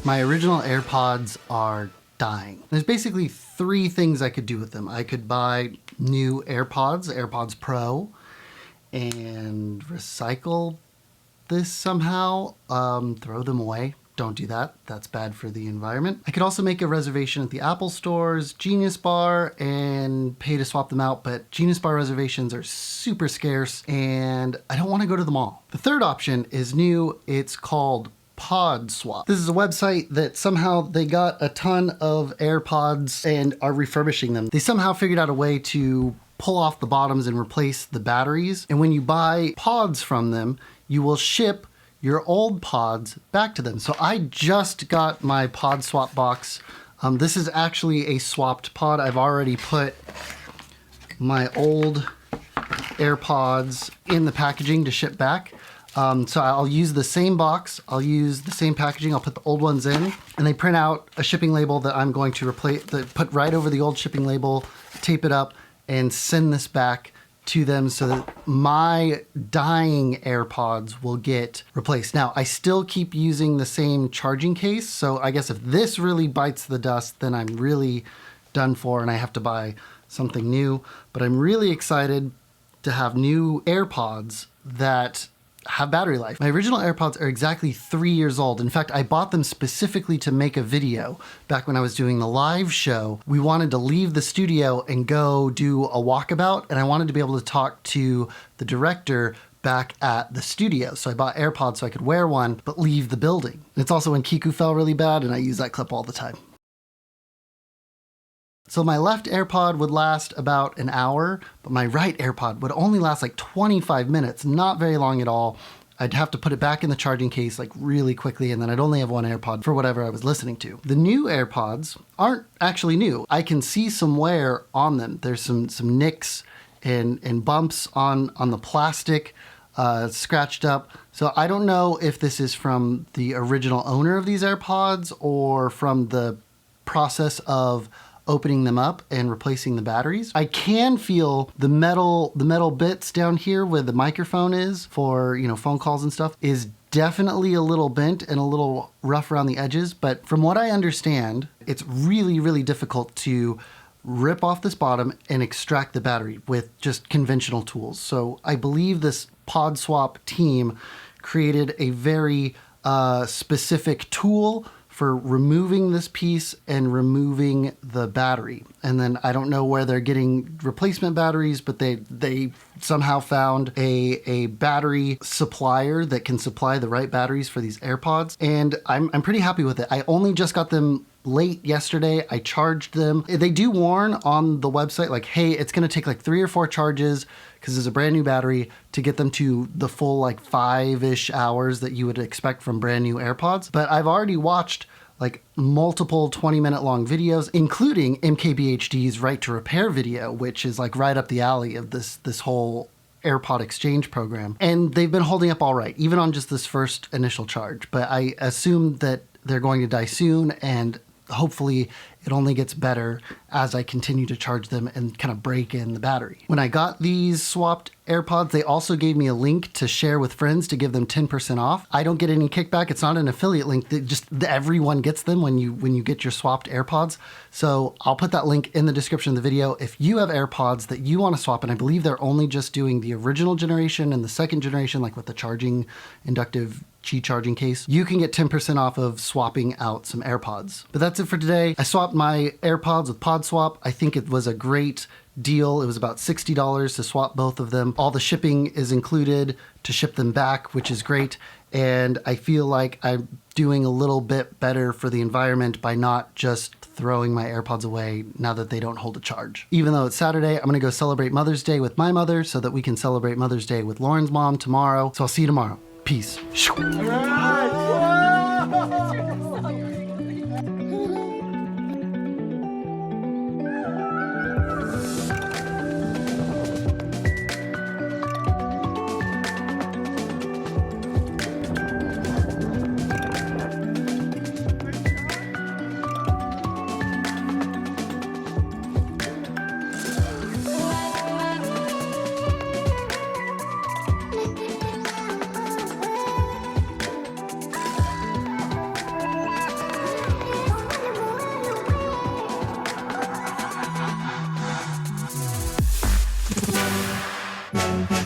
My original AirPods are dying. There's basically three things I could do with them. I could buy new AirPods, AirPods Pro, and recycle this somehow, throw them away. Don't do that. That's bad for the environment. I could also make a reservation at the Apple stores, Genius Bar, and pay to swap them out, but Genius Bar reservations are super scarce and I don't want to go to the mall. The third option is new. It's called Podswap. This is a website that somehow they got a ton of AirPods and are refurbishing them. They somehow figured out a way to pull off the bottoms and replace the batteries. And when you buy pods from them, you will ship your old pods back to them. So I just got my Podswap box. This is actually a swapped pod. I've already put my old AirPods in the packaging to ship back. So I'll use the same box, I'll use the same packaging, I'll put the old ones in, and they print out a shipping label that I'm going to replace, put right over the old shipping label, tape it up, and send this back to them so that my dying AirPods will get replaced. Now, I still keep using the same charging case, so I guess if this really bites the dust, then I'm really done for and I have to buy something new. But I'm really excited to have new AirPods that have battery life. My original AirPods are exactly 3 years old. In fact, I bought them specifically to make a video. Back when I was doing the live show, we wanted to leave the studio and go do a walkabout, and I wanted to be able to talk to the director back at the studio. So I bought AirPods so I could wear one, but leave the building. And it's also when Kiku fell really bad, and I use that clip all the time. So my left AirPod would last about an hour, but my right AirPod would only last like 25 minutes, not very long at all. I'd have to put it back in the charging case like really quickly, and then I'd only have one AirPod for whatever I was listening to. The new AirPods aren't actually new. I can see some wear on them. There's some nicks and bumps on the plastic, scratched up. So I don't know if this is from the original owner of these AirPods or from the process of opening them up and replacing the batteries. I can feel the metal bits down here where the microphone is for, phone calls and stuff is definitely a little bent and a little rough around the edges. But from what I understand, it's really, really difficult to rip off this bottom and extract the battery with just conventional tools. So I believe this Podswap team created a very specific tool for removing this piece and removing the battery. And then I don't know where they're getting replacement batteries, but they somehow found a battery supplier that can supply the right batteries for these AirPods. And I'm pretty happy with it. I only just got them late yesterday. I charged them. They do warn on the website like, hey, it's gonna take like 3 or 4 charges because it's a brand new battery to get them to the full like 5-ish hours that you would expect from brand new AirPods. But I've already watched like multiple 20-minute long videos, including MKBHD's Right to Repair video, which is like right up the alley of this whole AirPod exchange program. And they've been holding up all right, even on just this first initial charge. But I assume that they're going to die soon, and hopefully it only gets better as I continue to charge them and kind of break in the battery. When I got these swapped AirPods, they also gave me a link to share with friends to give them 10% off. I don't get any kickback. It's not an affiliate link. Everyone gets them when you get your swapped AirPods. So I'll put that link in the description of the video. If you have AirPods that you want to swap, and I believe they're only just doing the original generation and the second generation, like with the charging inductive Qi charging case, you can get 10% off of swapping out some AirPods. But that's it for today. I swapped my AirPods with Podswap. I think it was a great deal. It was about $60 to swap both of them. All the shipping is included to ship them back, which is great. And I feel like I'm doing a little bit better for the environment by not just throwing my AirPods away now that they don't hold a charge. Even though it's Saturday, I'm gonna go celebrate Mother's Day with my mother so that we can celebrate Mother's Day with Lauren's mom tomorrow. So I'll see you tomorrow. Peace. All right. Bye.